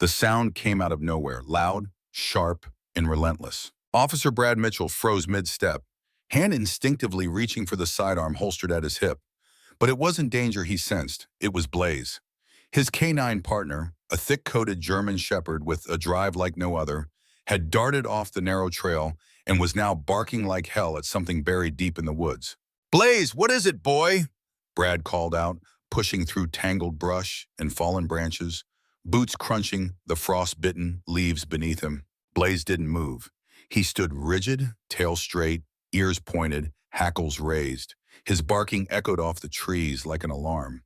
The sound came out of nowhere, loud, sharp, and relentless. Officer Brad Mitchell froze mid-step, hand instinctively reaching for the sidearm holstered at his hip. But it wasn't danger he sensed, it was Blaze. His canine partner, a thick-coated German shepherd with a drive like no other, had darted off the narrow trail and was now barking like hell at something buried deep in the woods. "Blaze, what is it, boy?" Brad called out, pushing through tangled brush and fallen branches, boots crunching the frost-bitten leaves beneath him. Blaze didn't move. He stood rigid, tail straight, ears pointed, hackles raised. His barking echoed off the trees like an alarm.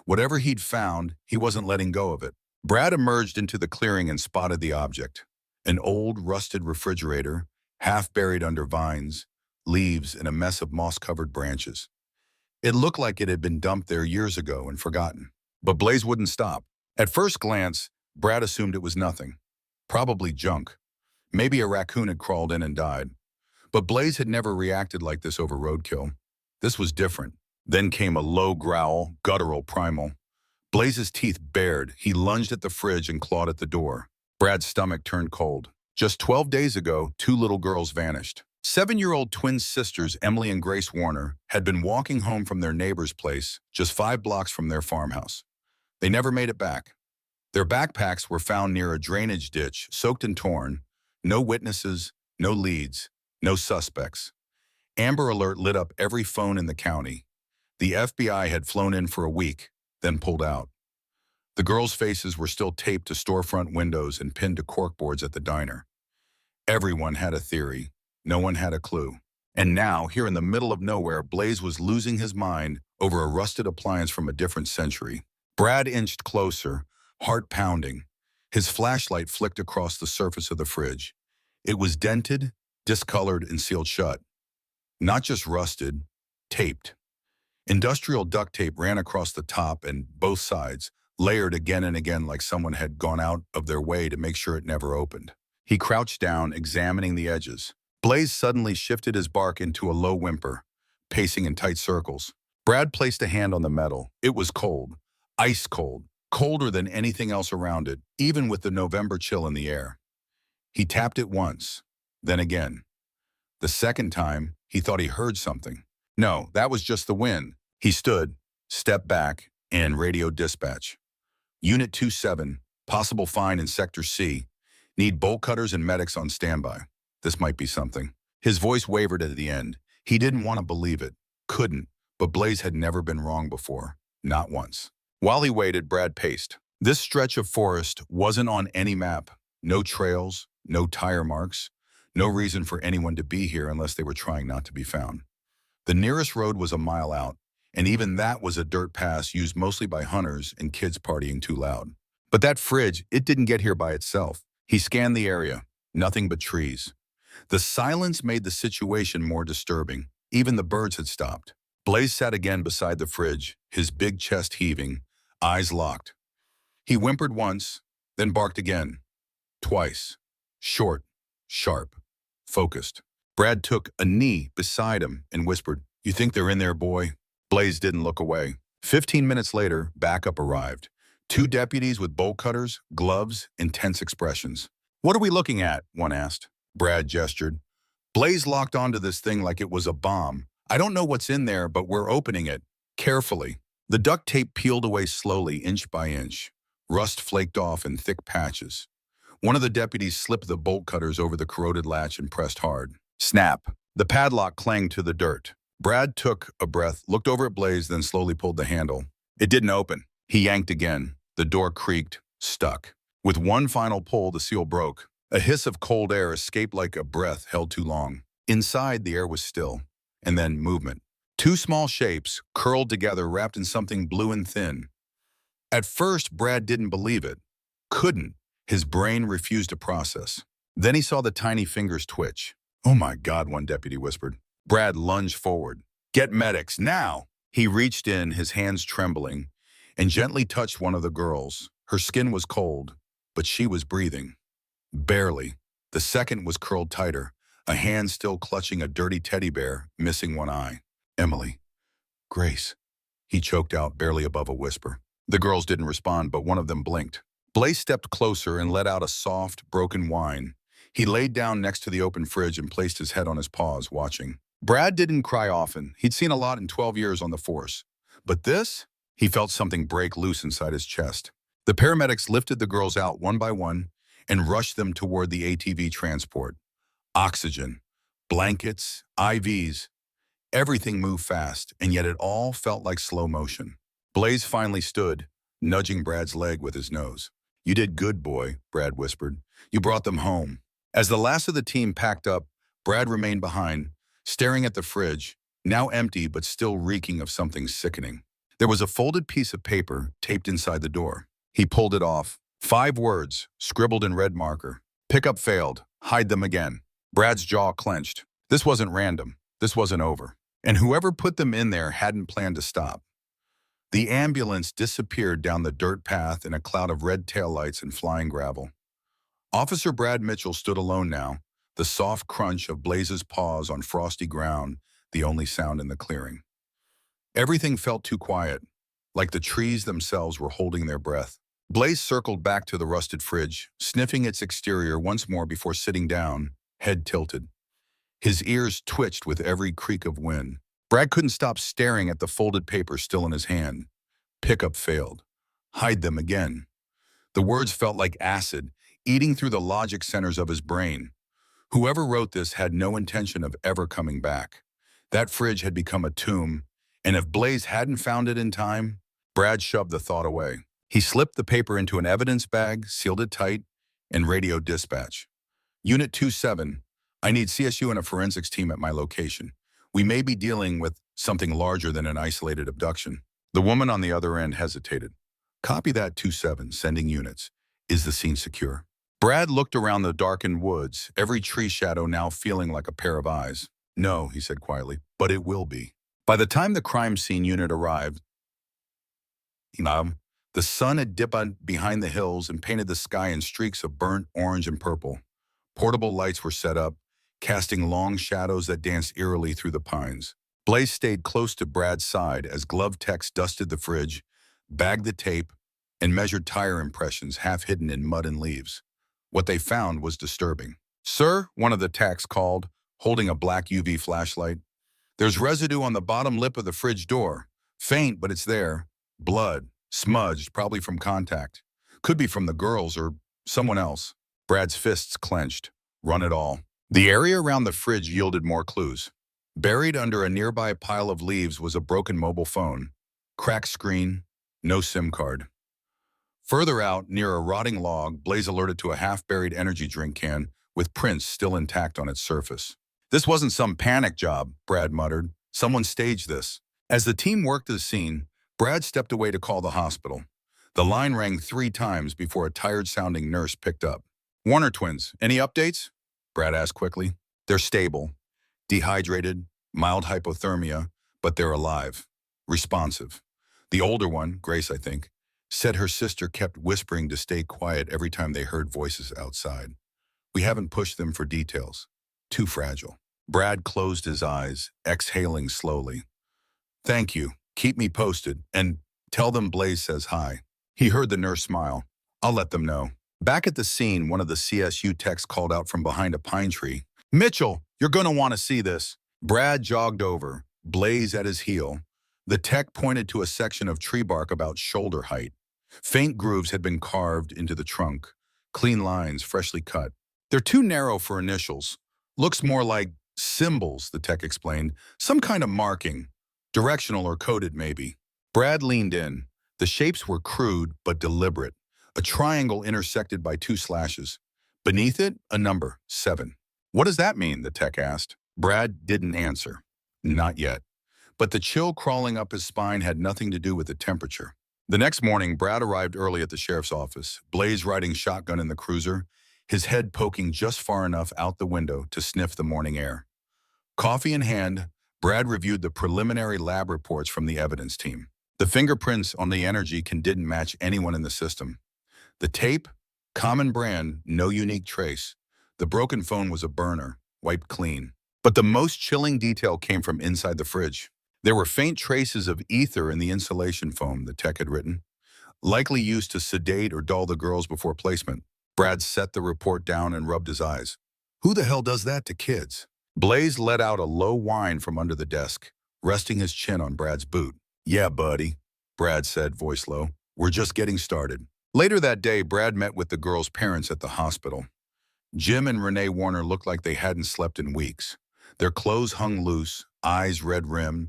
Whatever he'd found, he wasn't letting go of it. Brad emerged into the clearing and spotted the object. An old, rusted refrigerator, half buried under vines, leaves, and a mess of moss-covered branches. It looked like it had been dumped there years ago and forgotten. But Blaze wouldn't stop. At first glance, Brad assumed it was nothing. Probably junk. Maybe a raccoon had crawled in and died. But Blaze had never reacted like this over roadkill. This was different. Then came a low growl, guttural, primal. Blaze's teeth bared. He lunged at the fridge and clawed at the door. Brad's stomach turned cold. Just 12 days ago, 2 little girls vanished. 7-year-old twin sisters Emily and Grace Warner had been walking home from their neighbor's place, just 5 blocks from their farmhouse. They never made it back. Their backpacks were found near a drainage ditch, soaked and torn. No witnesses, no leads, no suspects. Amber Alert lit up every phone in the county. The FBI had flown in for a week, then pulled out. The girls' faces were still taped to storefront windows and pinned to corkboards at the diner. Everyone had a theory. No one had a clue. And now, here in the middle of nowhere, Blaze was losing his mind over a rusted appliance from a different century. Brad inched closer, heart pounding. His flashlight flicked across the surface of the fridge. It was dented, discolored, and sealed shut. Not just rusted, taped. Industrial duct tape ran across the top and both sides, layered again and again like someone had gone out of their way to make sure it never opened. He crouched down, examining the edges. Blaze suddenly shifted his bark into a low whimper, pacing in tight circles. Brad placed a hand on the metal. It was cold, ice cold, colder than anything else around it, even with the November chill in the air. He tapped it once, then again. The second time, he thought he heard something. No, that was just the wind. He stood, stepped back, and radioed dispatch. Unit 27, possible find in Sector C. Need bolt cutters and medics on standby. This might be something. His voice wavered at the end. He didn't want to believe it. Couldn't. But Blaze had never been wrong before. Not once. While he waited, Brad paced. This stretch of forest wasn't on any map. No trails, no tire marks. No reason for anyone to be here unless they were trying not to be found. The nearest road was a mile out, and even that was a dirt pass used mostly by hunters and kids partying too loud. But that fridge, it didn't get here by itself. He scanned the area. Nothing but trees. The silence made the situation more disturbing. Even the birds had stopped. Blaze sat again beside the fridge, his big chest heaving, eyes locked. He whimpered once, then barked again. Twice. Short, sharp, focused. Brad took a knee beside him and whispered, "You think they're in there, boy?" Blaze didn't look away. 15 minutes later, backup arrived. 2 deputies with bolt cutters, gloves, and tense expressions. "What are we looking at?" one asked. Brad gestured. "Blaze locked onto this thing like it was a bomb. I don't know what's in there, but we're opening it. Carefully." The duct tape peeled away slowly, inch by inch. Rust flaked off in thick patches. One of the deputies slipped the bolt cutters over the corroded latch and pressed hard. Snap. The padlock clanged to the dirt. Brad took a breath, looked over at Blaze, then slowly pulled the handle. It didn't open. He yanked again. The door creaked, stuck. With one final pull, the seal broke. A hiss of cold air escaped like a breath held too long. Inside, the air was still. And then movement. 2 small shapes, curled together, wrapped in something blue and thin. At first, Brad didn't believe it. Couldn't. His brain refused to process. Then he saw the tiny fingers twitch. "Oh my God," one deputy whispered. Brad lunged forward. "Get medics, now!" He reached in, his hands trembling, and gently touched one of the girls. Her skin was cold, but she was breathing. Barely. The second was curled tighter, a hand still clutching a dirty teddy bear, missing one eye. "Emily. Grace," he choked out, barely above a whisper. The girls didn't respond, but one of them blinked. Blaze stepped closer and let out a soft, broken whine. He laid down next to the open fridge and placed his head on his paws, watching. Brad didn't cry often. He'd seen a lot in 12 years on the force. But this? He felt something break loose inside his chest. The paramedics lifted the girls out one by one and rushed them toward the ATV transport. Oxygen, blankets, IVs. Everything moved fast, and yet it all felt like slow motion. Blaze finally stood, nudging Brad's leg with his nose. "You did good, boy," Brad whispered. "You brought them home." As the last of the team packed up, Brad remained behind, staring at the fridge, now empty but still reeking of something sickening. There was a folded piece of paper taped inside the door. He pulled it off. 5 words, scribbled in red marker. "Pickup failed. Hide them again." Brad's jaw clenched. This wasn't random. This wasn't over. And whoever put them in there hadn't planned to stop. The ambulance disappeared down the dirt path in a cloud of red taillights and flying gravel. Officer Brad Mitchell stood alone now, the soft crunch of Blaze's paws on frosty ground the only sound in the clearing. Everything felt too quiet, like the trees themselves were holding their breath. Blaze circled back to the rusted fridge, sniffing its exterior once more before sitting down, head tilted. His ears twitched with every creak of wind. Brad couldn't stop staring at the folded paper still in his hand. Pickup failed. Hide them again. The words felt like acid, eating through the logic centers of his brain. Whoever wrote this had no intention of ever coming back. That fridge had become a tomb, and if Blaze hadn't found it in time, Brad shoved the thought away. He slipped the paper into an evidence bag, sealed it tight, and radioed dispatch. "Unit 27, I need CSU and a forensics team at my location. We may be dealing with something larger than an isolated abduction." The woman on the other end hesitated. "Copy that, 27, sending units. Is the scene secure?" Brad looked around the darkened woods, every tree shadow now feeling like a pair of eyes. "No," he said quietly, "but it will be." By the time the crime scene unit arrived, the sun had dipped behind the hills and painted the sky in streaks of burnt orange and purple. Portable lights were set up, casting long shadows that danced eerily through the pines. Blaze stayed close to Brad's side as gloved techs dusted the fridge, bagged the tape, and measured tire impressions half hidden in mud and leaves. What they found was disturbing. "Sir," one of the techs called, holding a black UV flashlight. "There's residue on the bottom lip of the fridge door. Faint, but it's there. Blood, smudged, probably from contact. Could be from the girls or someone else." Brad's fists clenched. Run it all. The area around the fridge yielded more clues. Buried under a nearby pile of leaves was a broken mobile phone. Cracked screen, no SIM card. Further out, near a rotting log, Blaze alerted to a half-buried energy drink can with prints still intact on its surface. "This wasn't some panic job," Brad muttered. "Someone staged this." As the team worked the scene, Brad stepped away to call the hospital. The line rang 3 times before a tired-sounding nurse picked up. "Warner twins, any updates?" Brad asked quickly. "They're stable. Dehydrated, mild hypothermia, but they're alive. Responsive. The older one, Grace I think, said her sister kept whispering to stay quiet every time they heard voices outside. We haven't pushed them for details. Too fragile." Brad closed his eyes, exhaling slowly. "Thank you. Keep me posted, and tell them Blaze says hi." He heard the nurse smile. "I'll let them know." Back at the scene, one of the CSU techs called out from behind a pine tree. "Mitchell, you're going to want to see this." Brad jogged over, Blaze at his heel. The tech pointed to a section of tree bark about shoulder height. Faint grooves had been carved into the trunk, clean lines freshly cut. "They're too narrow for initials. Looks more like symbols," the tech explained. "Some kind of marking. Directional or coded, maybe." Brad leaned in. The shapes were crude but deliberate. A triangle intersected by 2 slashes. Beneath it, a number, 7. "What does that mean?" the tech asked. Brad didn't answer. Not yet. But the chill crawling up his spine had nothing to do with the temperature. The next morning, Brad arrived early at the sheriff's office, Blaze riding shotgun in the cruiser, his head poking just far enough out the window to sniff the morning air. Coffee in hand, Brad reviewed the preliminary lab reports from the evidence team. The fingerprints on the energy can didn't match anyone in the system. The tape, common brand, no unique trace. The broken phone was a burner, wiped clean. But the most chilling detail came from inside the fridge. There were faint traces of ether in the insulation foam, the tech had written. likely used to sedate or dull the girls before placement. Brad set the report down and rubbed his eyes. Who the hell does that to kids? Blaze let out a low whine from under the desk, resting his chin on Brad's boot. Yeah, buddy, Brad said, voice low. We're just getting started. Later that day, Brad met with the girls' parents at the hospital. Jim and Renee Warner looked like they hadn't slept in weeks. Their clothes hung loose, eyes red-rimmed,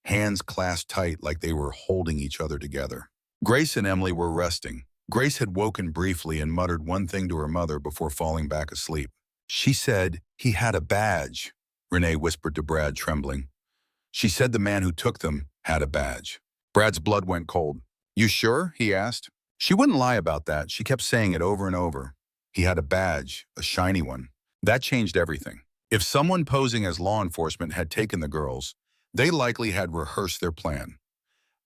hands clasped tight like they were holding each other together. Grace and Emily were resting. Grace had woken briefly and muttered one thing to her mother before falling back asleep. She said he had a badge, Renee whispered to Brad, trembling. She said the man who took them had a badge. Brad's blood went cold. You sure? He asked. She wouldn't lie about that. She kept saying it over and over. He had a badge, a shiny one. That changed everything. If someone posing as law enforcement had taken the girls, they likely had rehearsed their plan.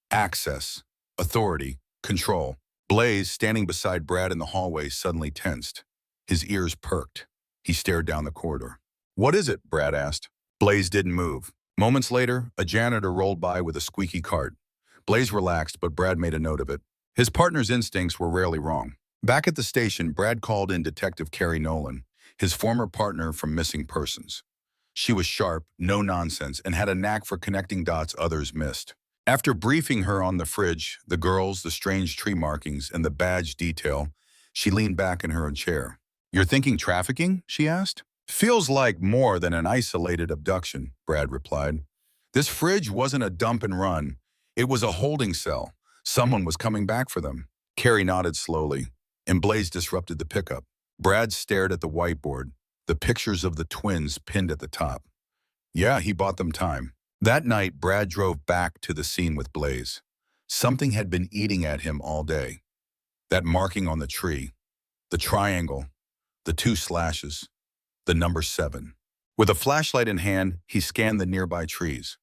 Access, authority, control. Blaze, standing beside Brad in the hallway, suddenly tensed. His ears perked. He stared down the corridor. What is it? Brad asked. Blaze didn't move. Moments later, a janitor rolled by with a squeaky cart. Blaze relaxed, but Brad made a note of it. His partner's instincts were rarely wrong. Back at the station, Brad called in Detective Carrie Nolan, his former partner from missing persons. She was sharp, no nonsense, and had a knack for connecting dots others missed. After briefing her on the fridge, the girls, the strange tree markings, and the badge detail, she leaned back in her chair. You're thinking trafficking? She asked. Feels like more than an isolated abduction, Brad replied. This fridge wasn't a dump and run. It was a holding cell. Someone was coming back for them. Carrie nodded slowly, and Blaze disrupted the pickup. Brad stared at the whiteboard, the pictures of the twins pinned at the top. Yeah, he bought them time. That night, Brad drove back to the scene with Blaze. Something had been eating at him all day. That marking on the tree, the triangle, the 2 slashes, the number 7. With a flashlight in hand, he scanned the nearby trees.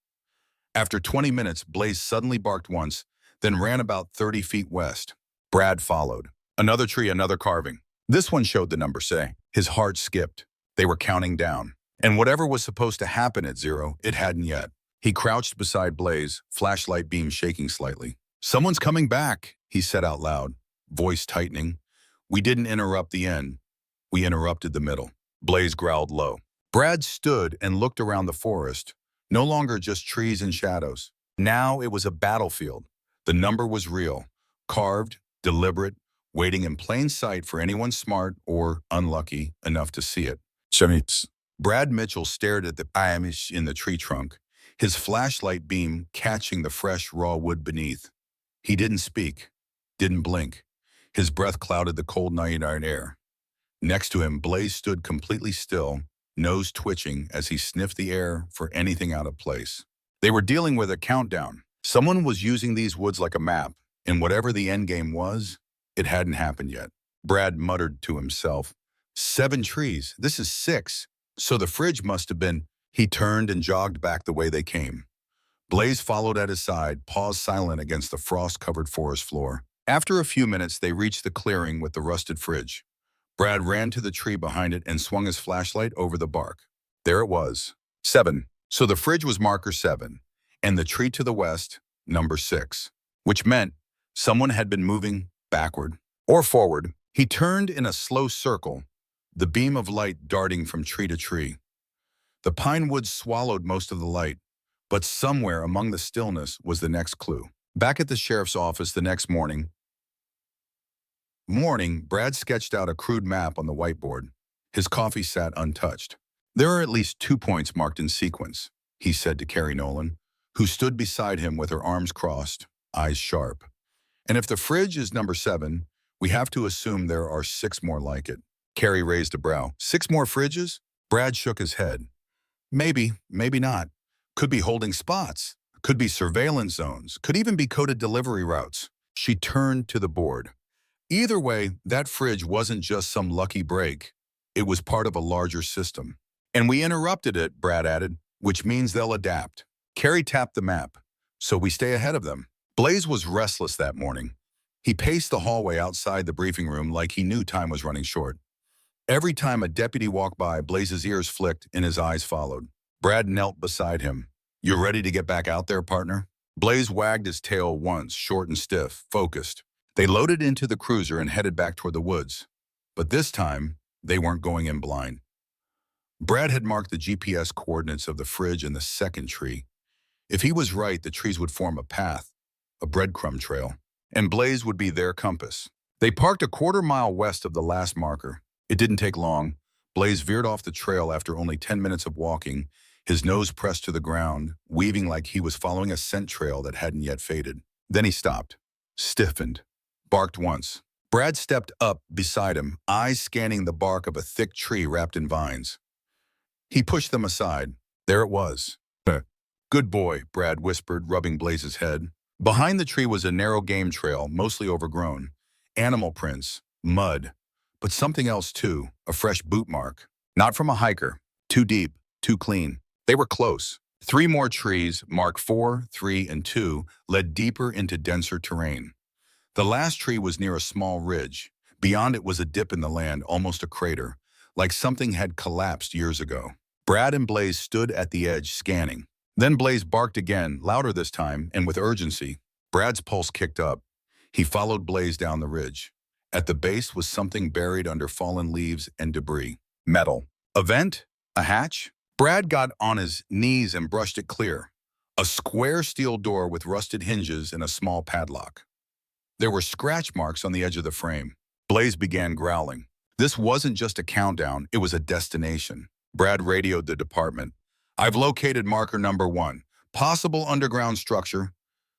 After 20 minutes, Blaze suddenly barked once, then ran about 30 feet west. Brad followed. Another tree, another carving. This one showed the number 6. His heart skipped. They were counting down. And whatever was supposed to happen at 0, it hadn't yet. He crouched beside Blaze, flashlight beam shaking slightly. Someone's coming back, he said out loud, voice tightening. We didn't interrupt the end. We interrupted the middle. Blaze growled low. Brad stood and looked around the forest, no longer just trees and shadows. Now it was a battlefield. The number was real, carved, deliberate, waiting in plain sight for anyone smart or unlucky enough to see it. Brad Mitchell stared at the Amish in the tree trunk, his flashlight beam catching the fresh, raw wood beneath. He didn't speak, didn't blink. His breath clouded the cold night air. Next to him, Blaze stood completely still, nose twitching as he sniffed the air for anything out of place. They were dealing with a countdown. Someone was using these woods like a map, and whatever the endgame was, it hadn't happened yet. Brad muttered to himself, 7 trees, this is 6. So the fridge must have been. He turned and jogged back the way they came. Blaze followed at his side, paws silent against the frost-covered forest floor. After a few minutes, they reached the clearing with the rusted fridge. Brad ran to the tree behind it and swung his flashlight over the bark. There it was, 7. So the fridge was marker 7, and the tree to the west, number 6, which meant someone had been moving backward or forward. He turned in a slow circle, the beam of light darting from tree to tree. The pine woods swallowed most of the light, but somewhere among the stillness was the next clue. Back at the sheriff's office the next morning, Brad sketched out a crude map on the whiteboard. His coffee sat untouched. There are at least 2 points marked in sequence, he said to Carrie Nolan, who stood beside him with her arms crossed, eyes sharp. And if the fridge is number 7, we have to assume there are 6 more like it. Carrie raised a brow. 6 more fridges? Brad shook his head. Maybe, maybe not. Could be holding spots. Could be surveillance zones. Could even be coded delivery routes. She turned to the board. Either way, that fridge wasn't just some lucky break. It was part of a larger system. And we interrupted it, Brad added, which means they'll adapt. Carrie tapped the map, so we stay ahead of them. Blaze was restless that morning. He paced the hallway outside the briefing room like he knew time was running short. Every time a deputy walked by, Blaze's ears flicked and his eyes followed. Brad knelt beside him. You ready to get back out there, partner? Blaze wagged his tail once, short and stiff, focused. They loaded into the cruiser and headed back toward the woods. But this time, they weren't going in blind. Brad had marked the GPS coordinates of the fridge and the second tree. If he was right, the trees would form a path, a breadcrumb trail, and Blaze would be their compass. They parked a quarter-mile west of the last marker. It didn't take long. Blaze veered off the trail after only 10 minutes of walking, his nose pressed to the ground, weaving like he was following a scent trail that hadn't yet faded. Then he stopped, stiffened, barked once. Brad stepped up beside him, eyes scanning the bark of a thick tree wrapped in vines. He pushed them aside. There it was. Good boy, Brad whispered, rubbing Blaze's head. Behind the tree was a narrow game trail, mostly overgrown. Animal prints, mud, but something else too, a fresh boot mark. Not from a hiker. Too deep, too clean. They were close. 3 more trees, marked 4, 3, and 2, led deeper into denser terrain. The last tree was near a small ridge. Beyond it was a dip in the land, almost a crater, like something had collapsed years ago. Brad and Blaze stood at the edge, scanning. Then Blaze barked again, louder this time, and with urgency. Brad's pulse kicked up. He followed Blaze down the ridge. At the base was something buried under fallen leaves and debris. Metal. A vent? A hatch? Brad got on his knees and brushed it clear. A square steel door with rusted hinges and a small padlock. There were scratch marks on the edge of the frame. Blaze began growling. This wasn't just a countdown, it was a destination. Brad radioed the department. I've located marker number 1. Possible underground structure.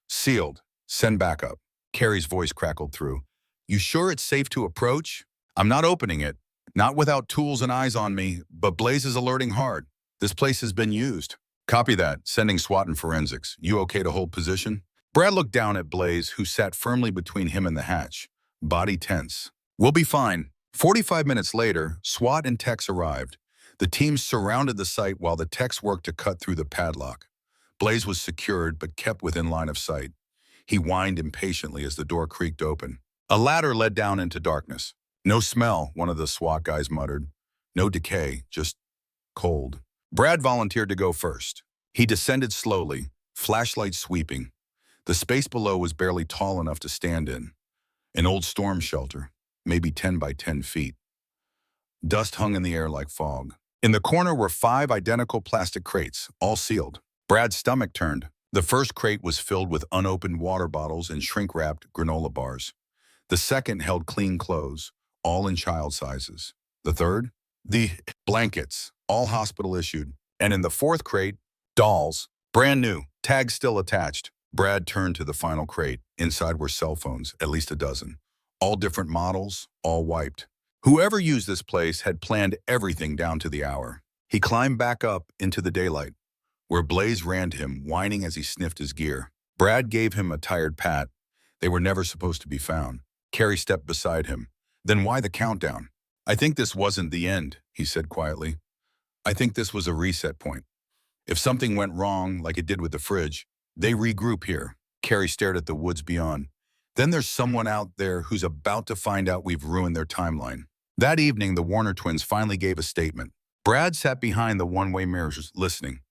Sealed. Send backup. Carrie's voice crackled through. You sure it's safe to approach? I'm not opening it. Not without tools and eyes on me, but Blaze is alerting hard. This place has been used. Copy that. Sending SWAT and forensics. You okay to hold position? Brad looked down at Blaze, who sat firmly between him and the hatch. Body tense. We'll be fine. 45 minutes later, SWAT and techs arrived. The team surrounded the site while the techs worked to cut through the padlock. Blaze was secured but kept within line of sight. He whined impatiently as the door creaked open. A ladder led down into darkness. No smell, one of the SWAT guys muttered. No decay, just cold. Brad volunteered to go first. He descended slowly, flashlight sweeping. The space below was barely tall enough to stand in. An old storm shelter, maybe 10 by 10 feet. Dust hung in the air like fog. In the corner were 5 identical plastic crates, all sealed. Brad's stomach turned. The first crate was filled with unopened water bottles and shrink-wrapped granola bars. The second held clean clothes, all in child sizes. The third? The blankets, all hospital-issued. And in the fourth crate, dolls, brand new, tags still attached. Brad turned to the final crate. Inside were cell phones, at least a dozen. All different models, all wiped. Whoever used this place had planned everything down to the hour. He climbed back up into the daylight, where Blaze ran to him, whining as he sniffed his gear. Brad gave him a tired pat. They were never supposed to be found. Carrie stepped beside him. Then why the countdown? I think this wasn't the end, he said quietly. I think this was a reset point. If something went wrong, like it did with the fridge, they regroup here. Carrie stared at the woods beyond. Then there's someone out there who's about to find out we've ruined their timeline. That evening, the Warner twins finally gave a statement. Brad sat behind the one-way mirrors, listening.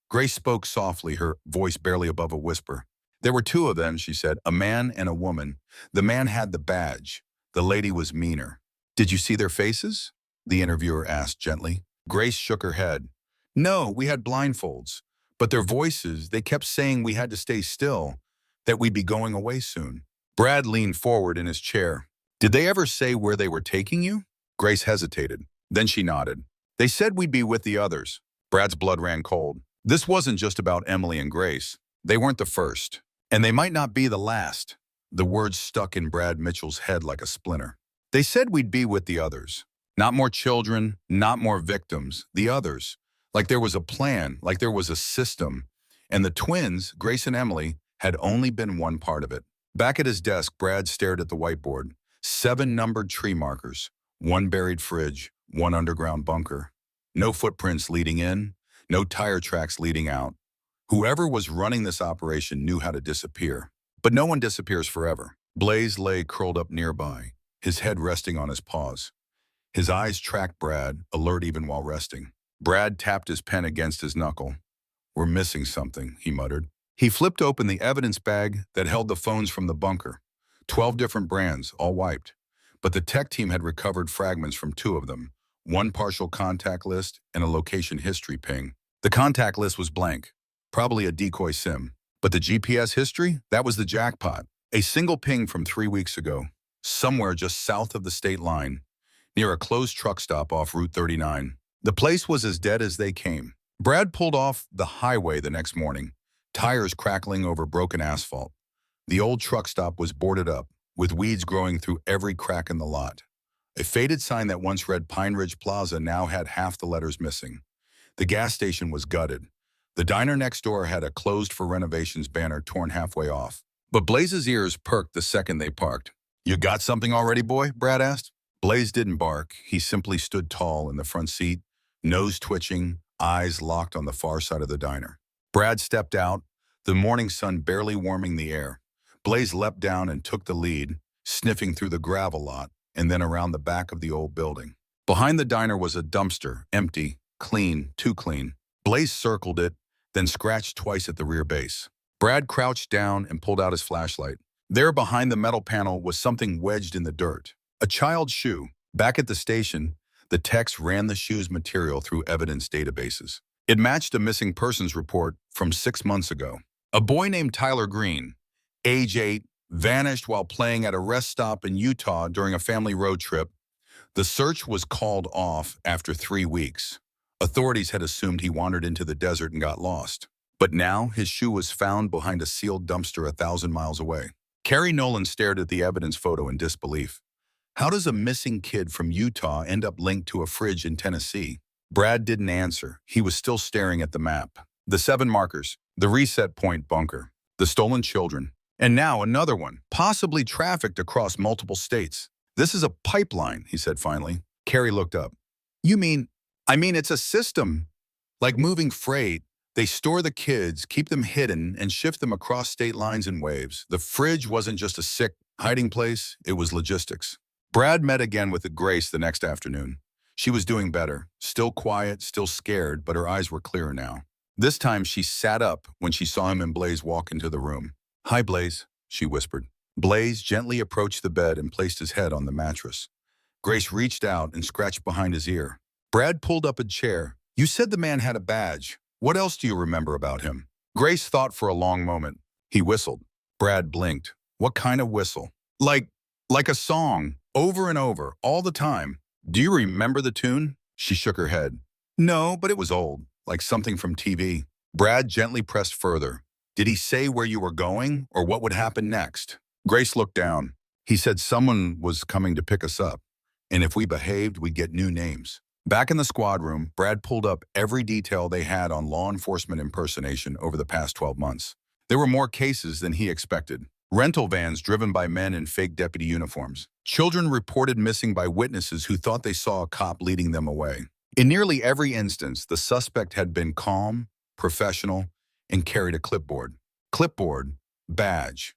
Grace spoke softly, her voice barely above a whisper. There were 2 of them, she said, a man and a woman. The man had the badge. The lady was meaner. Did you see their faces? The interviewer asked gently. Grace shook her head. No, we had blindfolds. But their voices, they kept saying we had to stay still, that we'd be going away soon. Brad leaned forward in his chair. Did they ever say where they were taking you? Grace hesitated. Then she nodded. They said we'd be with the others. Brad's blood ran cold. This wasn't just about Emily and Grace. They weren't the first. And they might not be the last. The words stuck in Brad Mitchell's head like a splinter. They said we'd be with the others. Not more children, not more victims. The others. Like there was a plan, like there was a system. And the twins, Grace and Emily, had only been one part of it. Back at his desk, Brad stared at the whiteboard. 7 numbered tree markers. 1 buried fridge, 1 underground bunker. No footprints leading in, no tire tracks leading out. Whoever was running this operation knew how to disappear. But no one disappears forever. Blaze lay curled up nearby, his head resting on his paws. His eyes tracked Brad, alert even while resting. Brad tapped his pen against his knuckle. We're missing something, he muttered. He flipped open the evidence bag that held the phones from the bunker. 12 different brands, all wiped. But the tech team had recovered fragments from 2 of them, one partial contact list and a location history ping. The contact list was blank, probably a decoy SIM. But the GPS history? That was the jackpot. A single ping from 3 weeks ago, somewhere just south of the state line, near a closed truck stop off Route 39. The place was as dead as they came. Brad pulled off the highway the next morning, tires crackling over broken asphalt. The old truck stop was boarded up, with weeds growing through every crack in the lot. A faded sign that once read Pine Ridge Plaza now had half the letters missing. The gas station was gutted. The diner next door had a closed for renovations banner torn halfway off. But Blaze's ears perked the second they parked. "You got something already, boy?" Brad asked. Blaze didn't bark. He simply stood tall in the front seat, nose twitching, eyes locked on the far side of the diner. Brad stepped out, the morning sun barely warming the air. Blaze leapt down and took the lead, sniffing through the gravel lot and then around the back of the old building. Behind the diner was a dumpster, empty, clean, too clean. Blaze circled it, then scratched twice at the rear base. Brad crouched down and pulled out his flashlight. There behind the metal panel was something wedged in the dirt. A child's shoe. Back at the station, the techs ran the shoe's material through evidence databases. It matched a missing persons report from 6 months ago. A boy named Tyler Green, age 8, vanished while playing at a rest stop in Utah during a family road trip. The search was called off after 3 weeks. Authorities had assumed he wandered into the desert and got lost. But now his shoe was found behind a sealed dumpster 1,000 miles away. Carrie Nolan stared at the evidence photo in disbelief. How does a missing kid from Utah end up linked to a fridge in Tennessee? Brad didn't answer. He was still staring at the map. The 7 markers, the reset point bunker, the stolen children, and now another one, possibly trafficked across multiple states. "This is a pipeline," he said finally. Carrie looked up. I mean, it's a system. Like moving freight. They store the kids, keep them hidden, and shift them across state lines in waves. The fridge wasn't just a sick hiding place, it was logistics. Brad met again with Grace the next afternoon. She was doing better, still quiet, still scared, but her eyes were clearer now. This time she sat up when she saw him and Blaze walk into the room. "Hi, Blaze," she whispered. Blaze gently approached the bed and placed his head on the mattress. Grace reached out and scratched behind his ear. Brad pulled up a chair. "You said the man had a badge. What else do you remember about him?" Grace thought for a long moment. "He whistled." Brad blinked. "What kind of whistle?" Like a song, over and over, all the time. "Do you remember the tune?" She shook her head. "No, but it was old, like something from TV." Brad gently pressed further. "Did he say where you were going or what would happen next?" Grace looked down. "He said someone was coming to pick us up, and if we behaved, we'd get new names." Back in the squad room, Brad pulled up every detail they had on law enforcement impersonation over the past 12 months. There were more cases than he expected. Rental vans driven by men in fake deputy uniforms. Children reported missing by witnesses who thought they saw a cop leading them away. In nearly every instance, the suspect had been calm, professional, and carried a clipboard. Clipboard, badge,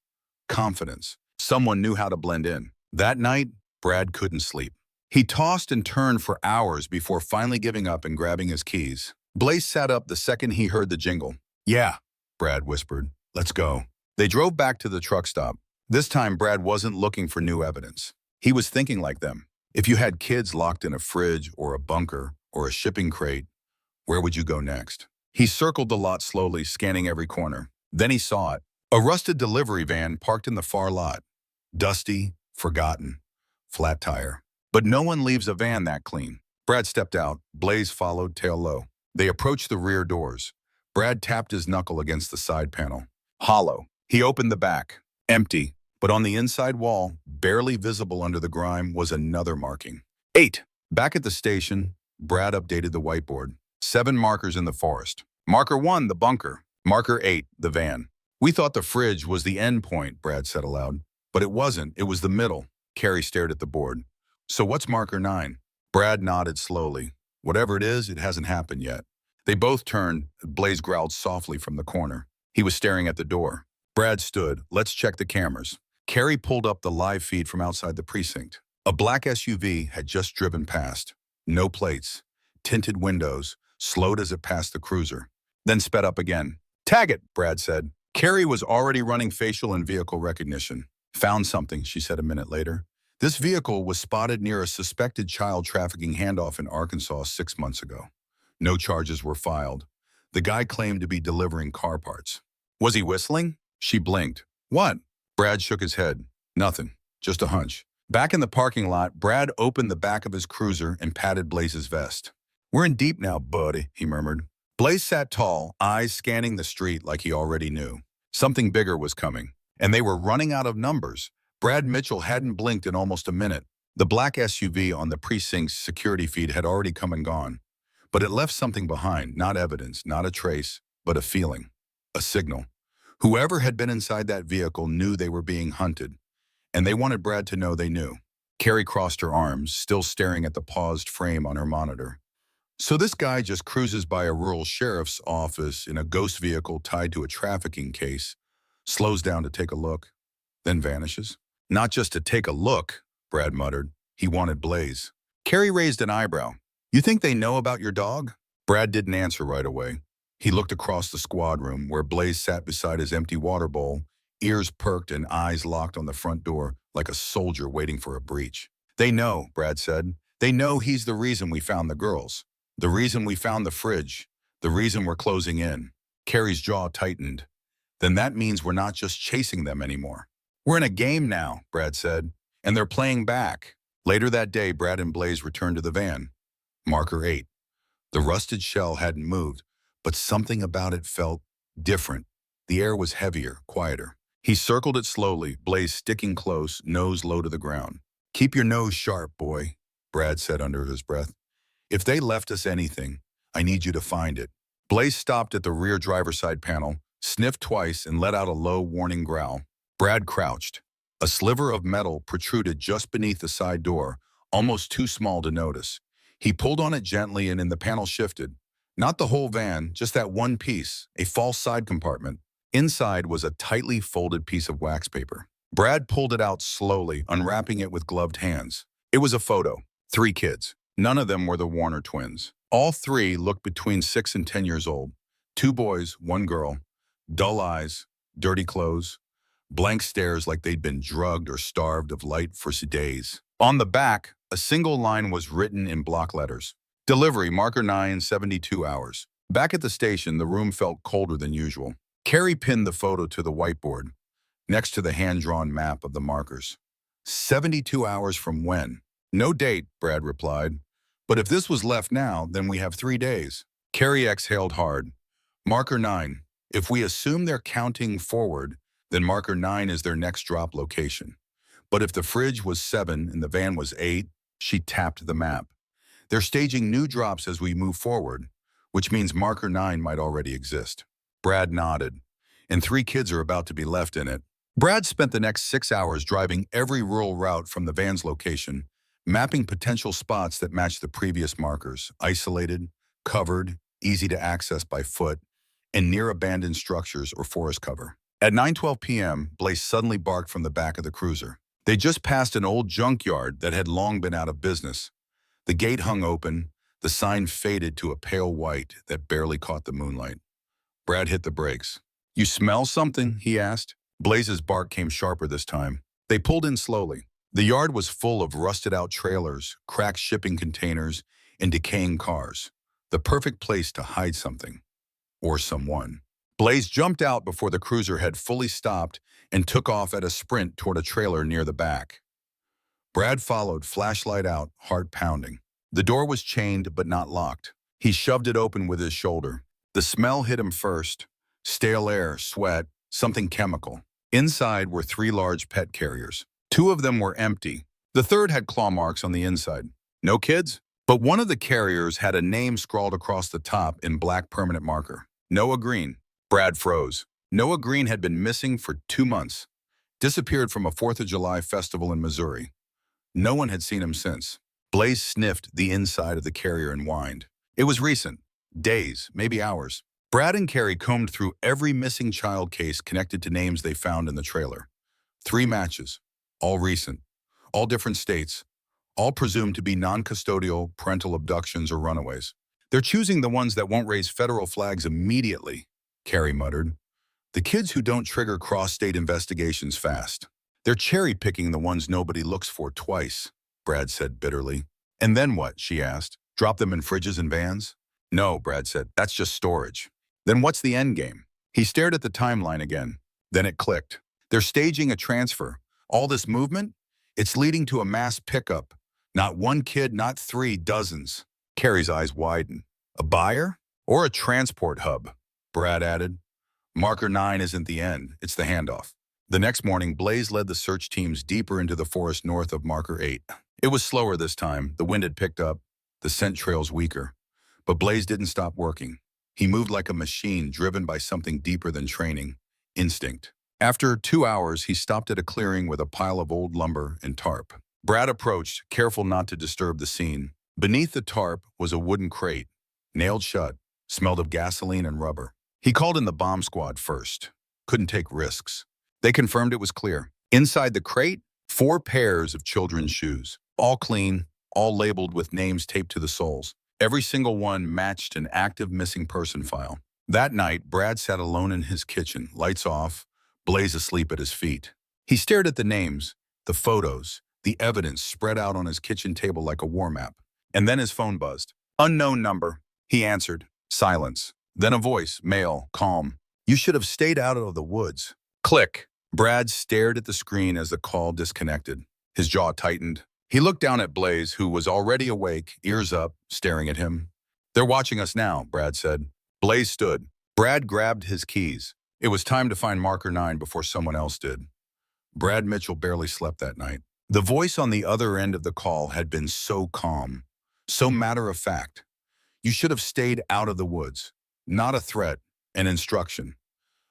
confidence. Someone knew how to blend in. That night, Brad couldn't sleep. He tossed and turned for hours before finally giving up and grabbing his keys. Blaze sat up the second he heard the jingle. "Yeah," Brad whispered. "Let's go." They drove back to the truck stop. This time, Brad wasn't looking for new evidence. He was thinking like them. If you had kids locked in a fridge or a bunker or a shipping crate, where would you go next? He circled the lot slowly, scanning every corner. Then he saw it. A rusted delivery van parked in the far lot. Dusty, forgotten, flat tire. But no one leaves a van that clean. Brad stepped out. Blaze followed, tail low. They approached the rear doors. Brad tapped his knuckle against the side panel. Hollow. He opened the back. Empty. But on the inside wall, barely visible under the grime, was another marking. 8. Back at the station, Brad updated the whiteboard. 7 markers in the forest. Marker 1, the bunker. Marker 8, the van. "We thought the fridge was the end point," Brad said aloud. "But it wasn't. It was the middle." Carrie stared at the board. "So what's marker 9? Brad nodded slowly. "Whatever it is, it hasn't happened yet." They both turned. Blaze growled softly from the corner. He was staring at the door. Brad stood. "Let's check the cameras." Carrie pulled up the live feed from outside the precinct. A black SUV had just driven past. No plates. Tinted windows. Slowed as it passed the cruiser. Then sped up again. "Tag it," Brad said. Carrie was already running facial and vehicle recognition. Found something, she said a minute later. This vehicle was spotted near a suspected child trafficking handoff in Arkansas 6 months ago. No charges were filed. The guy claimed to be delivering car parts. Was he whistling? She blinked. What? Brad shook his head. Nothing. Just a hunch. Back in the parking lot, Brad opened the back of his cruiser and patted Blaze's vest. We're in deep now, buddy, he murmured. Blaze sat tall, eyes scanning the street like he already knew. Something bigger was coming, and they were running out of numbers. Brad Mitchell hadn't blinked in almost a minute. The black SUV on the precinct's security feed had already come and gone. But it left something behind, not evidence, not a trace, but a feeling, a signal. Whoever had been inside that vehicle knew they were being hunted, and they wanted Brad to know they knew. Carrie crossed her arms, still staring at the paused frame on her monitor. So this guy just cruises by a rural sheriff's office in a ghost vehicle tied to a trafficking case, slows down to take a look, then vanishes. Not just to take a look, Brad muttered. He wanted Blaze. Carrie raised an eyebrow. You think they know about your dog? Brad didn't answer right away. He looked across the squad room where Blaze sat beside his empty water bowl, ears perked and eyes locked on the front door like a soldier waiting for a breach. They know, Brad said. They know he's the reason we found the girls. The reason we found the fridge. The reason we're closing in. Carrie's jaw tightened. Then that means we're not just chasing them anymore. We're in a game now, Brad said, and they're playing back. Later that day, Brad and Blaze returned to the van. Marker 8. The rusted shell hadn't moved, but something about it felt different. The air was heavier, quieter. He circled it slowly, Blaze sticking close, nose low to the ground. Keep your nose sharp, boy, Brad said under his breath. If they left us anything, I need you to find it. Blaze stopped at the rear driver's side panel, sniffed twice, and let out a low, warning growl. Brad crouched. A sliver of metal protruded just beneath the side door, almost too small to notice. He pulled on it gently and the panel shifted. Not the whole van, just that one piece, a false side compartment. Inside was a tightly folded piece of wax paper. Brad pulled it out slowly, unwrapping it with gloved hands. It was a photo. 3 kids. None of them were the Warner twins. All 3 looked between 6 and 10 years old. 2 boys, 1 girl. Dull eyes, dirty clothes, blank stares like they'd been drugged or starved of light for days. On the back, a single line was written in block letters. Delivery, marker 9, 72 hours. Back at the station, the room felt colder than usual. Carrie pinned the photo to the whiteboard, next to the hand-drawn map of the markers. 72 hours from when? No date, Brad replied. But if this was left now, then we have 3 days. Carrie exhaled hard. Marker 9. If we assume they're counting forward, then marker 9 is their next drop location. But if the fridge was 7 and the van was 8, she tapped the map. They're staging new drops as we move forward, which means marker 9 might already exist. Brad nodded, and 3 kids are about to be left in it. Brad spent the next 6 hours driving every rural route from the van's location, mapping potential spots that matched the previous markers, isolated, covered, easy to access by foot, and near abandoned structures or forest cover. At 9:12 p.m., Blaze suddenly barked from the back of the cruiser. They just passed an old junkyard that had long been out of business. The gate hung open, the sign faded to a pale white that barely caught the moonlight. Brad hit the brakes. You smell something? He asked. Blaze's bark came sharper this time. They pulled in slowly. The yard was full of rusted-out trailers, cracked shipping containers, and decaying cars. The perfect place to hide something. Or someone. Blaze jumped out before the cruiser had fully stopped and took off at a sprint toward a trailer near the back. Brad followed, flashlight out, heart pounding. The door was chained but not locked. He shoved it open with his shoulder. The smell hit him first. Stale air, sweat, something chemical. Inside were 3 large pet carriers. 2 of them were empty. The third had claw marks on the inside. No kids? But one of the carriers had a name scrawled across the top in black permanent marker. Noah Green. Brad froze. Noah Green had been missing for 2 months. Disappeared from a 4th of July festival in Missouri. No one had seen him since. Blaze sniffed the inside of the carrier and whined. It was recent. Days, maybe hours. Brad and Carrie combed through every missing child case connected to names they found in the trailer. 3 matches. All recent. All different states. All presumed to be non-custodial, parental abductions or runaways. They're choosing the ones that won't raise federal flags immediately, Carrie muttered. The kids who don't trigger cross-state investigations fast. They're cherry-picking the ones nobody looks for twice, Brad said bitterly. And then what, she asked. Drop them in fridges and vans? No, Brad said, that's just storage. Then what's the end game? He stared at the timeline again. Then it clicked. They're staging a transfer. All this movement? It's leading to a mass pickup. Not one kid, not three, dozens. Carrie's eyes widened. A buyer? Or a transport hub? Brad added. Marker 9 isn't the end, it's the handoff. The next morning, Blaze led the search teams deeper into the forest north of Marker 8. It was slower this time. The wind had picked up, the scent trails weaker. But Blaze didn't stop working. He moved like a machine driven by something deeper than training, instinct. After 2 hours, he stopped at a clearing with a pile of old lumber and tarp. Brad approached, careful not to disturb the scene. Beneath the tarp was a wooden crate, nailed shut, smelled of gasoline and rubber. He called in the bomb squad first. Couldn't take risks. They confirmed it was clear. Inside the crate, 4 pairs of children's shoes. All clean, all labeled with names taped to the soles. Every single one matched an active missing person file. That night, Brad sat alone in his kitchen, lights off, Blaze asleep at his feet. He stared at the names, the photos, the evidence spread out on his kitchen table like a war map. And then his phone buzzed. Unknown number. He answered. Silence. Then a voice, male, calm. You should have stayed out of the woods. Click. Brad stared at the screen as the call disconnected. His jaw tightened. He looked down at Blaze, who was already awake, ears up, staring at him. They're watching us now, Brad said. Blaze stood. Brad grabbed his keys. It was time to find Marker 9 before someone else did. Brad Mitchell barely slept that night. The voice on the other end of the call had been so calm, so matter-of-fact. You should have stayed out of the woods. Not a threat, an instruction.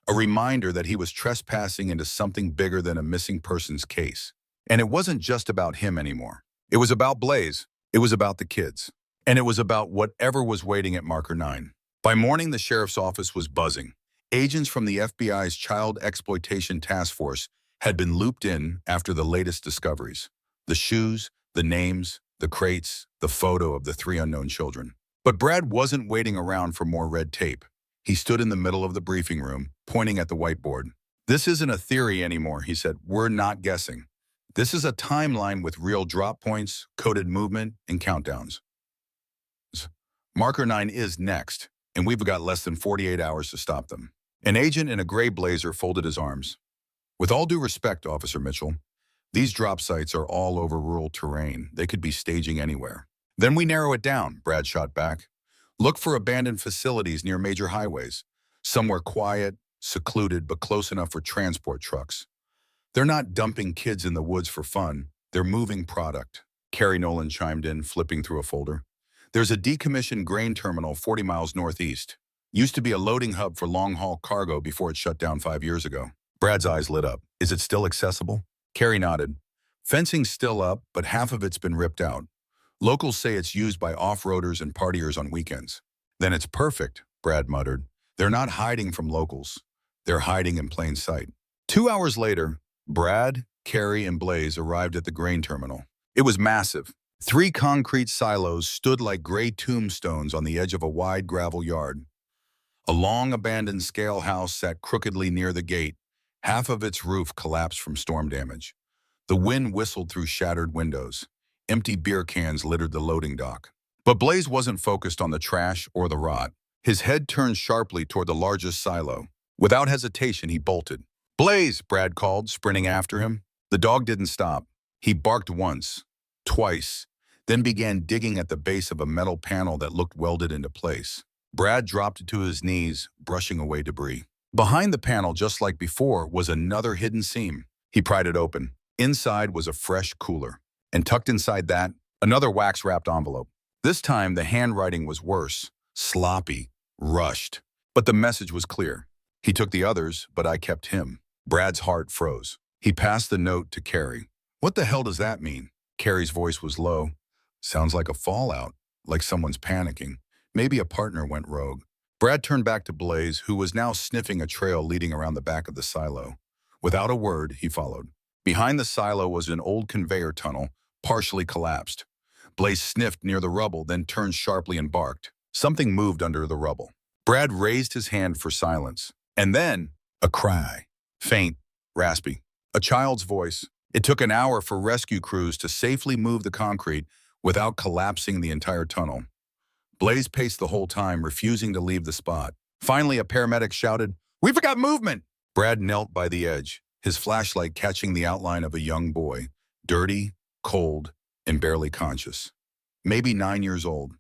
A reminder that he was trespassing into something bigger than a missing persons case. And it wasn't just about him anymore. It was about Blaze. It was about the kids. And it was about whatever was waiting at Marker 9. By morning, the sheriff's office was buzzing. Agents from the FBI's Child Exploitation Task Force had been looped in after the latest discoveries. The shoes, the names, the crates, the photo of the 3 unknown children. But Brad wasn't waiting around for more red tape. He stood in the middle of the briefing room, pointing at the whiteboard. This isn't a theory anymore, he said. We're not guessing. This is a timeline with real drop points, coded movement, and countdowns. Marker 9 is next, and we've got less than 48 hours to stop them. An agent in a gray blazer folded his arms. With all due respect, Officer Mitchell, these drop sites are all over rural terrain. They could be staging anywhere. Then we narrow it down, Brad shot back. Look for abandoned facilities near major highways. Somewhere quiet, secluded, but close enough for transport trucks. They're not dumping kids in the woods for fun. They're moving product. Carrie Nolan chimed in, flipping through a folder. There's a decommissioned grain terminal 40 miles northeast. Used to be a loading hub for long-haul cargo before it shut down 5 years ago. Brad's eyes lit up. Is it still accessible? Carrie nodded. Fencing's still up, but half of it's been ripped out. Locals say it's used by off-roaders and partiers on weekends. Then it's perfect, Brad muttered. They're not hiding from locals. They're hiding in plain sight. 2 hours later, Brad, Carrie, and Blaze arrived at the grain terminal. It was massive. 3 concrete silos stood like gray tombstones on the edge of a wide gravel yard. A long abandoned scale house sat crookedly near the gate. Half of its roof collapsed from storm damage. The wind whistled through shattered windows. Empty beer cans littered the loading dock. But Blaze wasn't focused on the trash or the rot. His head turned sharply toward the largest silo. Without hesitation, he bolted. Blaze, Brad called, sprinting after him. The dog didn't stop. He barked once, twice, then began digging at the base of a metal panel that looked welded into place. Brad dropped to his knees, brushing away debris. Behind the panel, just like before, was another hidden seam. He pried it open. Inside was a fresh cooler. And tucked inside that, another wax-wrapped envelope. This time, the handwriting was worse, sloppy, rushed. But the message was clear. He took the others, but I kept him. Brad's heart froze. He passed the note to Carrie. What the hell does that mean? Carrie's voice was low. Sounds like a fallout, like someone's panicking. Maybe a partner went rogue. Brad turned back to Blaze, who was now sniffing a trail leading around the back of the silo. Without a word, he followed. Behind the silo was an old conveyor tunnel, partially collapsed. Blaze sniffed near the rubble, then turned sharply and barked. Something moved under the rubble. Brad raised his hand for silence. And then, a cry. Faint, raspy. A child's voice. It took an hour for rescue crews to safely move the concrete without collapsing the entire tunnel. Blaze paced the whole time, refusing to leave the spot. Finally, a paramedic shouted, "We forgot movement!" Brad knelt by the edge, his flashlight catching the outline of a young boy, dirty, cold, and barely conscious. Maybe 9 years old.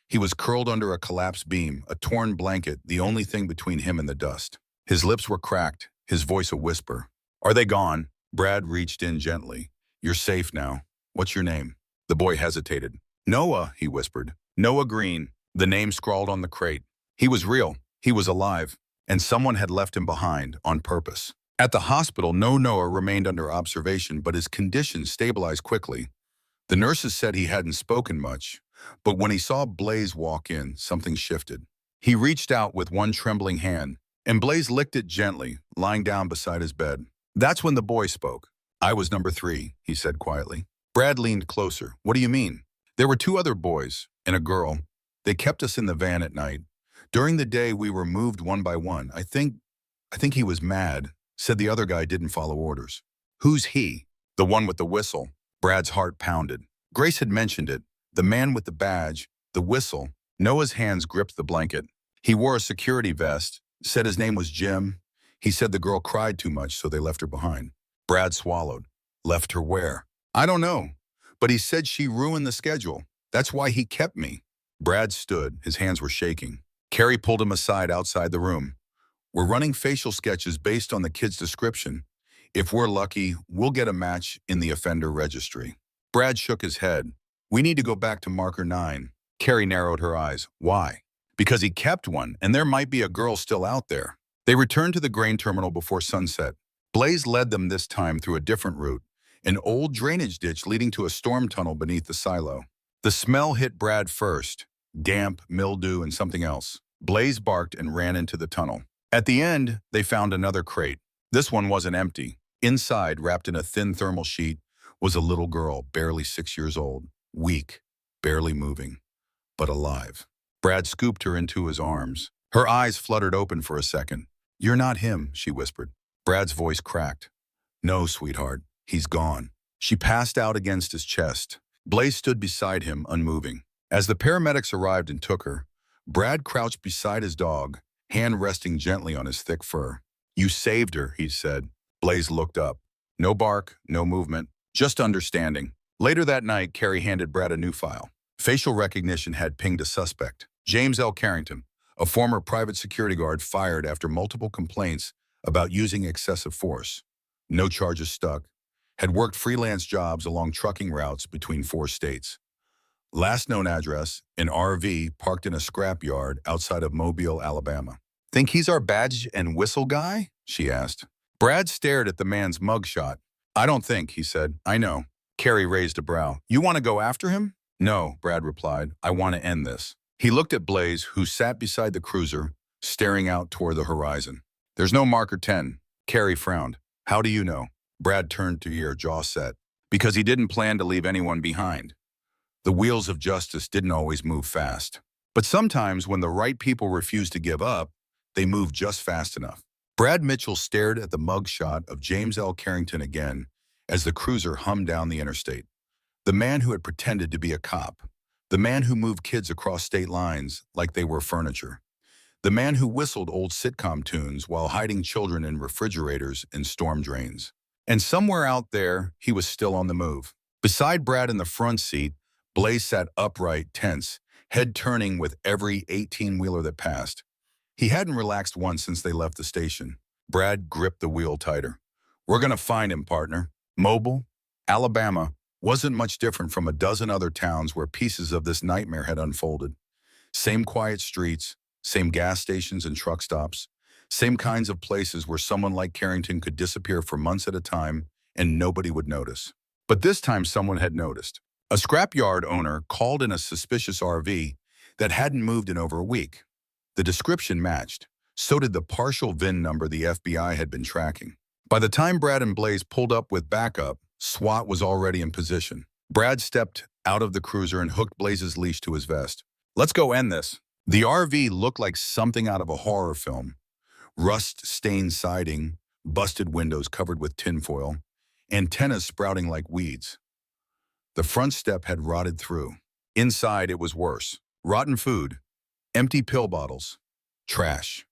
He was curled under a collapsed beam, a torn blanket, the only thing between him and the dust. His lips were cracked, his voice a whisper. "Are they gone?" Brad reached in gently. "You're safe now. What's your name?" The boy hesitated. "Noah," he whispered. "Noah Green," the name scrawled on the crate. He was real. He was alive. And someone had left him behind on purpose. At the hospital, Noah remained under observation, but his condition stabilized quickly. The nurses said he hadn't spoken much, but when he saw Blaze walk in, something shifted. He reached out with one trembling hand, and Blaze licked it gently, lying down beside his bed. That's when the boy spoke. "I was number 3, he said quietly. Brad leaned closer. "What do you mean?" "There were 2 other boys, and a girl. They kept us in the van at night. During the day, we were moved one by one. I think he was mad, said the other guy didn't follow orders." "Who's he?" "The one with the whistle." Brad's heart pounded. Grace had mentioned it. The man with the badge, the whistle. Noah's hands gripped the blanket. He wore a security vest, said his name was Jim. He said the girl cried too much, so they left her behind. Brad swallowed. "Left her where?" "I don't know, but he said she ruined the schedule. That's why he kept me." Brad stood. His hands were shaking. Carrie pulled him aside outside the room. "We're running facial sketches based on the kid's description. If we're lucky, we'll get a match in the offender registry." Brad shook his head. "We need to go back to marker 9. Carrie narrowed her eyes. "Why?" "Because he kept one, and there might be a girl still out there." They returned to the grain terminal before sunset. Blaze led them this time through a different route, an old drainage ditch leading to a storm tunnel beneath the silo. The smell hit Brad first. Damp, mildew, and something else. Blaze barked and ran into the tunnel. At the end, they found another crate. This one wasn't empty. Inside, wrapped in a thin thermal sheet, was a little girl, barely 6 years old, weak, barely moving, but alive. Brad scooped her into his arms. Her eyes fluttered open for a second. "You're not him," she whispered. Brad's voice cracked. "No, sweetheart, he's gone." She passed out against his chest. Blaze stood beside him, unmoving. As the paramedics arrived and took her, Brad crouched beside his dog, hand resting gently on his thick fur. "You saved her," he said. Blaze looked up. No bark, no movement, just understanding. Later that night, Carrie handed Brad a new file. Facial recognition had pinged a suspect. James L. Carrington, a former private security guard fired after multiple complaints about using excessive force. No charges stuck. Had worked freelance jobs along trucking routes between 4 states. Last known address, an RV parked in a scrapyard outside of Mobile, Alabama. "Think he's our badge and whistle guy?" she asked. Brad stared at the man's mugshot. "I don't think," he said. "I know." Carrie raised a brow. "You want to go after him?" "No," Brad replied. "I want to end this." He looked at Blaze, who sat beside the cruiser, staring out toward the horizon. "There's no marker 10. Carrie frowned. "How do you know?" Brad turned to her, jaw set. "Because he didn't plan to leave anyone behind." The wheels of justice didn't always move fast. But sometimes when the right people refuse to give up, they move just fast enough. Brad Mitchell stared at the mugshot of James L. Carrington again as the cruiser hummed down the interstate. The man who had pretended to be a cop. The man who moved kids across state lines like they were furniture. The man who whistled old sitcom tunes while hiding children in refrigerators and storm drains. And somewhere out there, he was still on the move. Beside Brad in the front seat, Blaze sat upright, tense, head turning with every 18-wheeler that passed. He hadn't relaxed once since they left the station. Brad gripped the wheel tighter. "We're going to find him, partner." Mobile, Alabama, wasn't much different from a dozen other towns where pieces of this nightmare had unfolded. Same quiet streets, same gas stations and truck stops, same kinds of places where someone like Carrington could disappear for months at a time and nobody would notice. But this time someone had noticed. A scrapyard owner called in a suspicious RV that hadn't moved in over a week. The description matched. So did the partial VIN number the FBI had been tracking. By the time Brad and Blaze pulled up with backup, SWAT was already in position. Brad stepped out of the cruiser and hooked Blaze's leash to his vest. "Let's go end this." The RV looked like something out of a horror film. Rust-stained siding, busted windows covered with tinfoil, antennas sprouting like weeds. The front step had rotted through. Inside, it was worse. Rotten food, empty pill bottles, trash.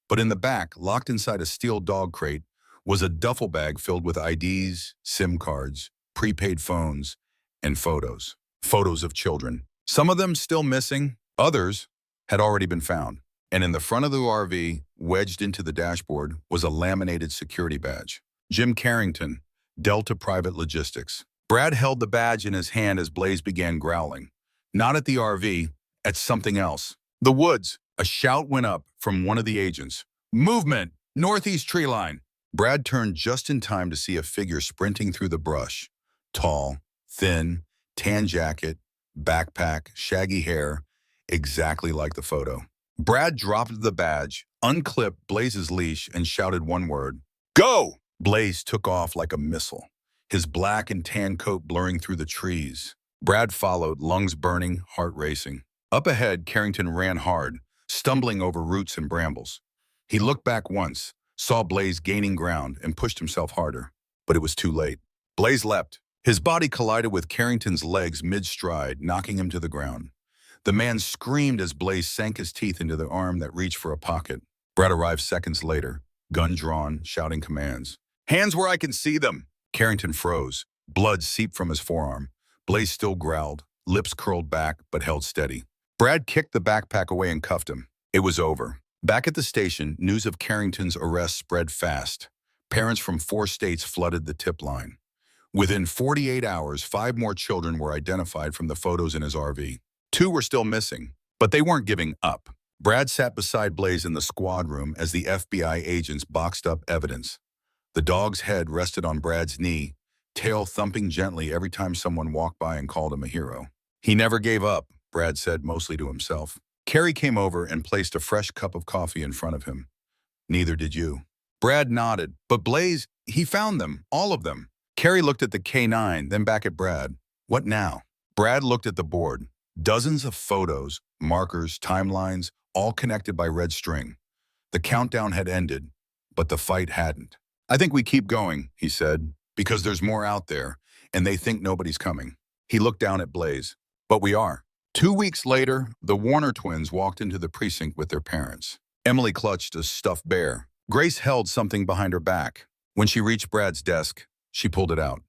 But in the back, locked inside a steel dog crate, was a duffel bag filled with IDs, SIM cards, prepaid phones, and photos. Photos of children. Some of them still missing, others had already been found. And in the front of the RV, wedged into the dashboard, was a laminated security badge. Jim Carrington, Delta Private Logistics. Brad held the badge in his hand as Blaze began growling. Not at the RV, at something else. The woods. A shout went up from one of the agents. Movement! Northeast tree line! Brad turned just in time to see a figure sprinting through the brush. Tall, thin, tan jacket, backpack, shaggy hair, exactly like the photo. Brad dropped the badge, unclipped Blaze's leash, and shouted one word. Go! Blaze took off like a missile, his black and tan coat blurring through the trees. Brad followed, lungs burning, heart racing. Up ahead, Carrington ran hard, stumbling over roots and brambles. He looked back once, saw Blaze gaining ground, and pushed himself harder. But it was too late. Blaze leapt. His body collided with Carrington's legs mid-stride, knocking him to the ground. The man screamed as Blaze sank his teeth into the arm that reached for a pocket. Brad arrived seconds later, gun drawn, shouting commands. Hands where I can see them! Carrington froze. Blood seeped from his forearm. Blaze still growled, lips curled back but held steady. Brad kicked the backpack away and cuffed him. It was over. Back at the station, news of Carrington's arrest spread fast. Parents from 4 states flooded the tip line. Within 48 hours, 5 more children were identified from the photos in his RV. 2 were still missing, but they weren't giving up. Brad sat beside Blaze in the squad room as the FBI agents boxed up evidence. The dog's head rested on Brad's knee, tail thumping gently every time someone walked by and called him a hero. He never gave up, Brad said mostly to himself. Carrie came over and placed a fresh cup of coffee in front of him. Neither did you. Brad nodded, but Blaze, he found them, all of them. Carrie looked at the K9, then back at Brad. What now? Brad looked at the board. Dozens of photos, markers, timelines, all connected by red string. The countdown had ended, but the fight hadn't. I think we keep going, he said, because there's more out there, and they think nobody's coming. He looked down at Blaze. But we are. 2 weeks later, the Warner twins walked into the precinct with their parents. Emily clutched a stuffed bear. Grace held something behind her back. When she reached Brad's desk, she pulled it out.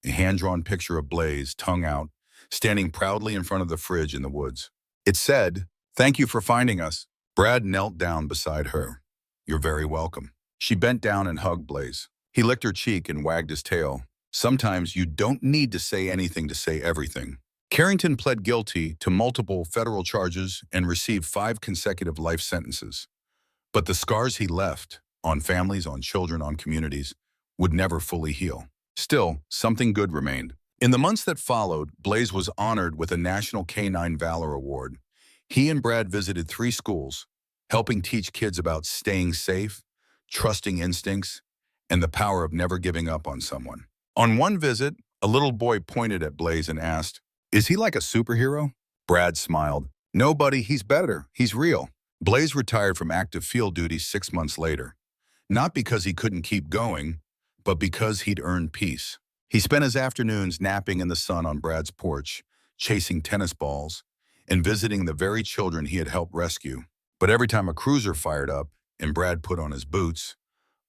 A hand-drawn picture of Blaze, tongue out, standing proudly in front of the fridge in the woods. It said, "Thank you for finding us." Brad knelt down beside her. "You're very welcome." She bent down and hugged Blaze. He licked her cheek and wagged his tail. Sometimes you don't need to say anything to say everything. Carrington pled guilty to multiple federal charges and received 5 consecutive life sentences. But the scars he left, on families, on children, on communities, would never fully heal. Still, something good remained. In the months that followed, Blaze was honored with a National Canine Valor Award. He and Brad visited 3 schools, helping teach kids about staying safe, trusting instincts, and the power of never giving up on someone. On one visit, a little boy pointed at Blaze and asked, "Is he like a superhero?" Brad smiled. "No, buddy, he's better. He's real." Blaze retired from active field duty 6 months later. Not because he couldn't keep going, but because he'd earned peace. He spent his afternoons napping in the sun on Brad's porch, chasing tennis balls, and visiting the very children he had helped rescue. But every time a cruiser fired up and Brad put on his boots,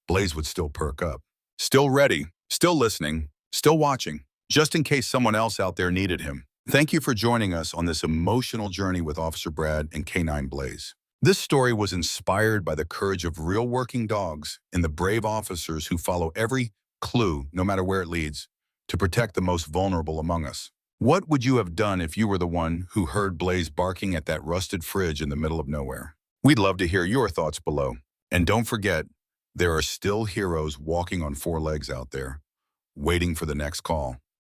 Blaze would still perk up. Still ready, still listening, still watching, just in case someone else out there needed him. Thank you for joining us on this emotional journey with Officer Brad and K9 Blaze. This story was inspired by the courage of real working dogs and the brave officers who follow every clue, no matter where it leads, to protect the most vulnerable among us. What would you have done if you were the one who heard Blaze barking at that rusted fridge in the middle of nowhere? We'd love to hear your thoughts below. And don't forget, there are still heroes walking on 4 legs out there, waiting for the next call.